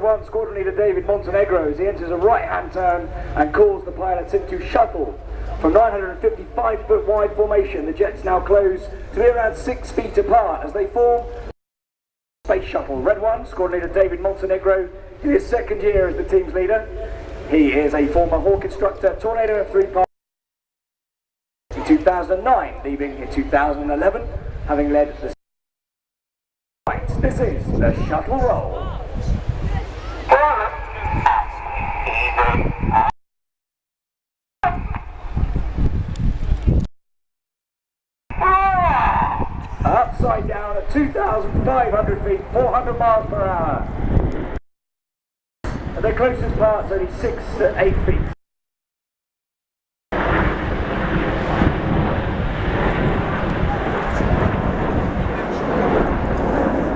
1, Squadron Leader David Montenegro, as he enters a right-hand turn and calls the pilots into shuttle. From 955-foot wide formation, the jets now close to be around 6 feet apart as they form Space Shuttle. Red 1, Squadron Leader David Montenegro, in his second year as the team's leader. He is a former Hawk instructor, Tornado F3 pilot in 2009, leaving in 2011, having led the... Right, this is the shuttle roll. Upside down at 2,500 feet, 400 miles per hour. At their closest part's only 6 to 8 feet.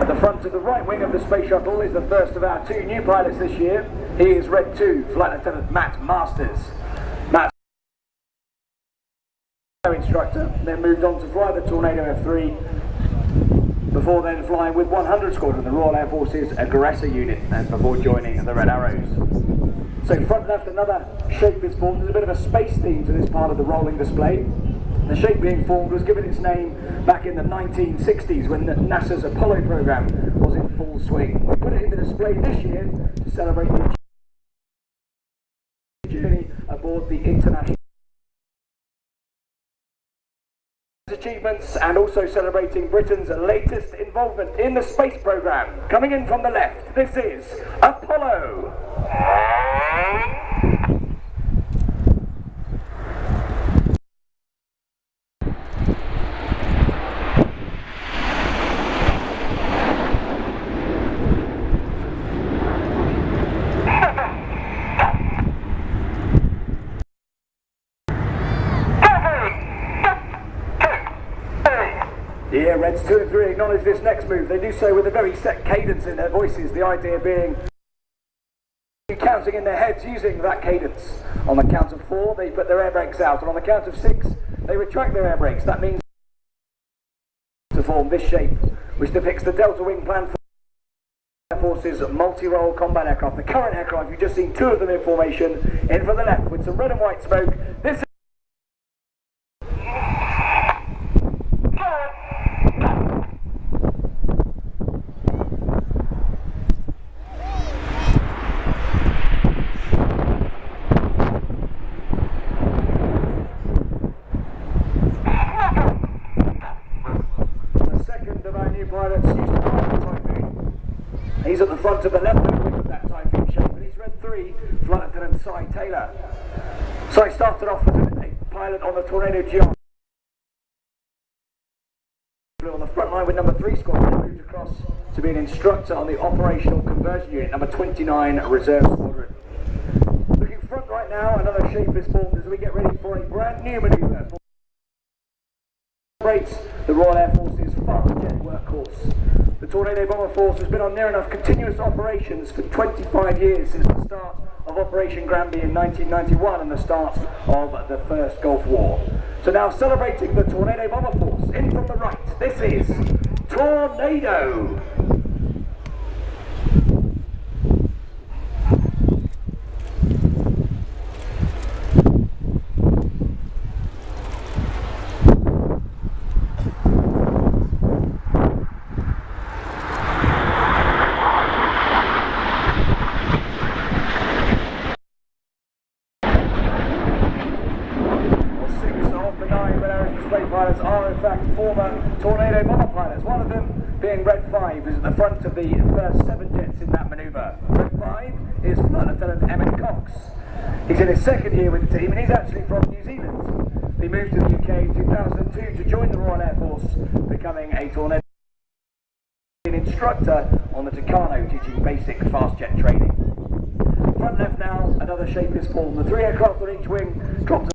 At the front of the right wing of the space shuttle is the first of our 2 new pilots this year. He is Red 2, Flight Lieutenant Matt Masters. Matt, instructor, then moved on to fly the Tornado F3, before then flying with 100 Squadron, the Royal Air Force's aggressor unit, and before joining the Red Arrows. So front left, another shape is formed. There's a bit of a space theme to this part of the rolling display. The shape being formed was given its name back in the 1960s when NASA's Apollo program was in full swing. We put it in the display this year to celebrate the journey aboard the International achievements and also celebrating Britain's latest involvement in the space program. Coming in from the left, this is Apollo. Yeah, Reds 2 and 3 acknowledge this next move. They do so with a very set cadence in their voices, the idea being counting in their heads using that cadence. On the count of 4, they put their air brakes out, and on the count of 6, they retract their air brakes. That means to form this shape, which depicts the Delta Wing plan for Air Force's multi-role combat aircraft. The current aircraft, you've just seen 2 of them in formation, in from the left with some red and white smoke. This is pilots used to fly the Typhoon. He's at the front of the left wing of that Typhoon shape, and he's Red 3, Flight Lieutenant Cy Taylor. Cy started off as a pilot on the Tornado GR. On the front line with number 3 Squadron, and moved across to be an instructor on the Operational Conversion Unit, number 29 Reserve Squadron. Looking front right now, another shape is formed as we get ready for a brand new manoeuvre. The Royal Air Force's fast jet workhorse. The Tornado Bomber Force has been on near enough continuous operations for 25 years since the start of Operation Granby in 1991 and the start of the First Gulf War. So now celebrating the Tornado Bomber Force, in from the right, this is Tornado! Pilots are in fact former Tornado Bomber pilots, one of them being Red 5, who's at the front of the first 7 jets in that manoeuvre. Red 5 is Flight Lieutenant Emmett Cox. He's in his second year with the team and he's actually from New Zealand. He moved to the UK in 2002 to join the Royal Air Force, becoming a Tornado instructor on the Tucano, teaching basic fast jet training. Front left now, another shape is formed. The 3 aircraft on each wing dropped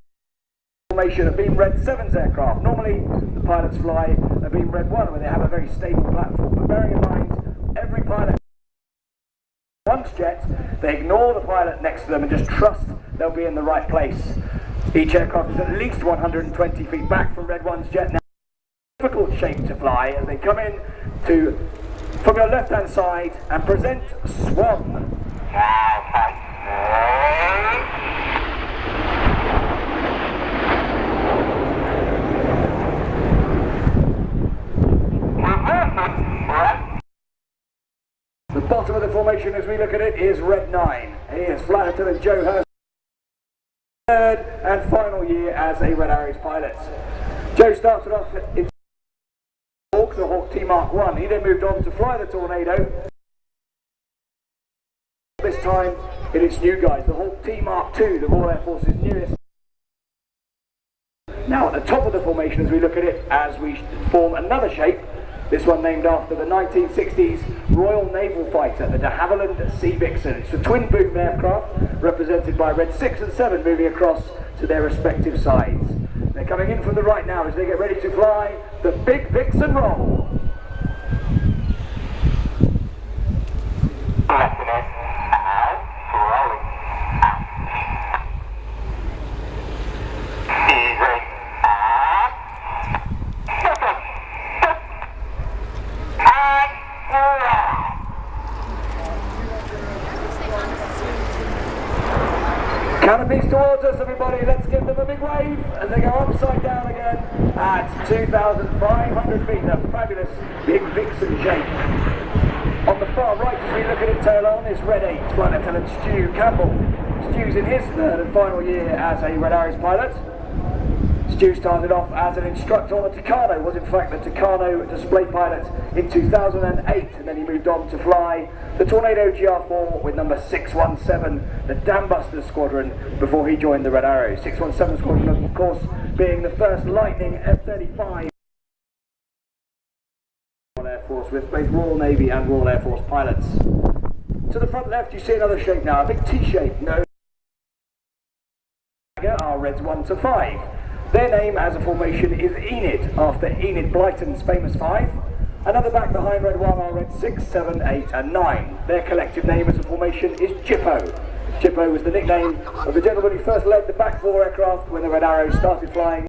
formation of Beam Red 7's aircraft. Normally the pilots fly a Beam Red 1 where they have a very stable platform, but bearing in mind every pilot once jet, they ignore the pilot next to them and just trust they'll be in the right place. Each aircraft is at least 120 feet back from Red 1's jet now. Difficult shape to fly as they come in to from your left hand side and present Swan. The bottom of the formation as we look at it is Red 9. He is Flight Lieutenant Joe Hurst, third and final year as a Red Arrows pilot. Joe started off in the Hawk T Mark 1. He then moved on to fly the Tornado. This time it is new guys, the Hawk T Mark 2, the Royal Air Force's newest. Now at the top of the formation as we look at it, as we form another shape, this one named after the 1960s Royal Naval fighter, the de Havilland Sea Vixen. It's the twin boom aircraft, represented by Red 6 and 7 moving across to their respective sides. They're coming in from the right now as they get ready to fly the Big Vixen roll. Canopies towards us, everybody. Let's give them a big wave as they go upside down again at 2,500 feet. A fabulous Big Vixen shape. On the far right, as we look at it tail on, is Red 8, Flight Lieutenant Stu Campbell. Stu's in his third and final year as a Red Arrows pilot. Stu started off as an instructor on the Tucano, was in fact the Tucano display pilot in 2008, and then he moved on to fly the Tornado GR4 with number 617, the Dam Buster Squadron, before he joined the Red Arrows. 617 Squadron, of course, being the first Lightning F-35 Air Force with both Royal Navy and Royal Air Force pilots. To the front left, you see another shape now, a big T-shape known as our Reds 1 to 5. Their name as a formation is Enid, after Enid Blyton's famous 5. Another back behind Red 1 are Red 6, 7, 8 and 9. Their collective name as a formation is Chippo. Chippo was the nickname of the gentleman who first led the back 4 aircraft when the Red Arrows started flying.